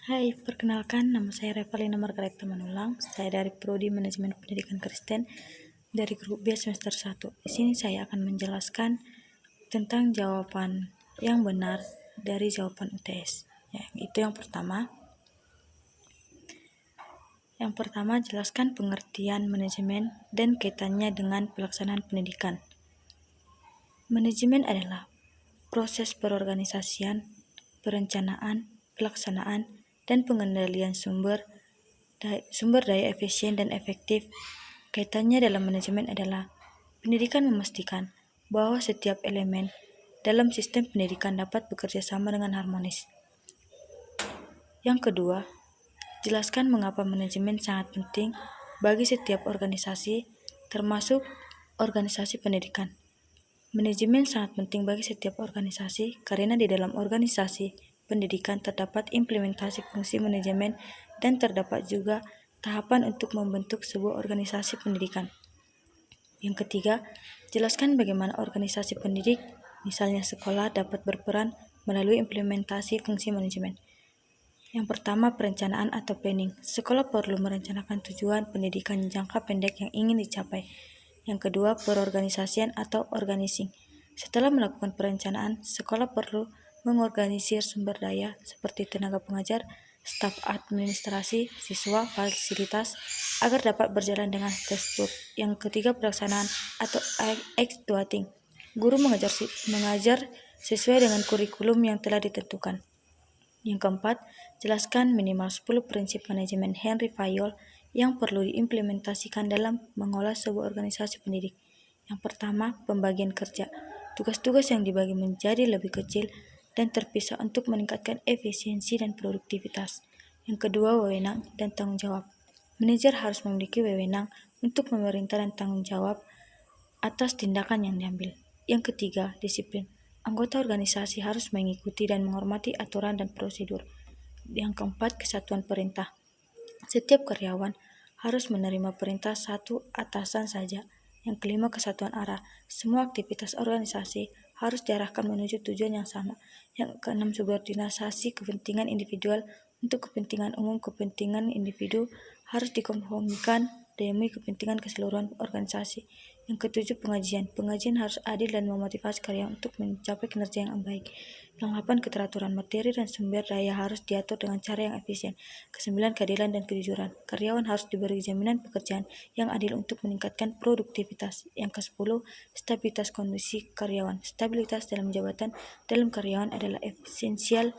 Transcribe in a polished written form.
Hai, perkenalkan nama saya Revalina Margareta Manulang. Saya dari Prodi Manajemen Pendidikan Kristen dari grup B semester 1. Di sini saya akan menjelaskan tentang jawaban yang benar dari jawaban UTS. Ya, itu yang pertama. Yang pertama, jelaskan pengertian manajemen dan kaitannya dengan pelaksanaan pendidikan. Manajemen adalah proses perorganisasian, perencanaan, pelaksanaan, dan pengendalian sumber daya efisien dan efektif. Kaitannya dalam manajemen adalah pendidikan memastikan bahwa setiap elemen dalam sistem pendidikan dapat bekerja sama dengan harmonis. Yang kedua, jelaskan mengapa manajemen sangat penting bagi setiap organisasi, termasuk organisasi pendidikan. Manajemen sangat penting bagi setiap organisasi karena di dalam organisasi pendidikan terdapat implementasi fungsi manajemen dan terdapat juga tahapan untuk membentuk sebuah organisasi pendidikan. Yang ketiga, jelaskan bagaimana organisasi pendidik, misalnya sekolah, dapat berperan melalui implementasi fungsi manajemen. Yang pertama, perencanaan atau planning. Sekolah perlu merencanakan tujuan pendidikan jangka pendek yang ingin dicapai. Yang kedua, perorganisasian atau organizing. Setelah melakukan perencanaan, sekolah perlu mengorganisir sumber daya seperti tenaga pengajar, staf administrasi, siswa, fasilitas, agar dapat berjalan dengan tersebut. Yang ketiga, pelaksanaan atau executing. Guru mengajar sesuai dengan kurikulum yang telah ditentukan. Yang keempat, jelaskan minimal 10 prinsip manajemen Henry Fayol yang perlu diimplementasikan dalam mengolah sebuah organisasi pendidik. Yang pertama, pembagian kerja. Tugas-tugas yang dibagi menjadi lebih kecil dan terpisah untuk meningkatkan efisiensi dan produktivitas. Yang kedua, wewenang dan tanggung jawab. Manajer harus memiliki wewenang untuk memerintah dan tanggung jawab atas tindakan yang diambil. Yang ketiga, disiplin. Anggota organisasi harus mengikuti dan menghormati aturan dan prosedur. Yang keempat, kesatuan perintah. Setiap karyawan harus menerima perintah satu atasan saja. Yang kelima, kesatuan arah. Semua aktivitas organisasi harus diarahkan menuju tujuan yang sama. Yang keenam, subordinasi kepentingan individual untuk kepentingan umum. Kepentingan individu harus dikompromikan demi kepentingan keseluruhan organisasi. Yang ketujuh, pengajian. Pengajian harus adil dan memotivasi karyawan untuk mencapai kinerja yang baik. Yang delapan, keteraturan. Materi dan sumber daya harus diatur dengan cara yang efisien. Kesembilan, keadilan dan kejujuran. Karyawan harus diberi jaminan pekerjaan yang adil untuk meningkatkan produktivitas. Yang kesepuluh, stabilitas kondisi karyawan. Stabilitas dalam jabatan dalam karyawan adalah esensial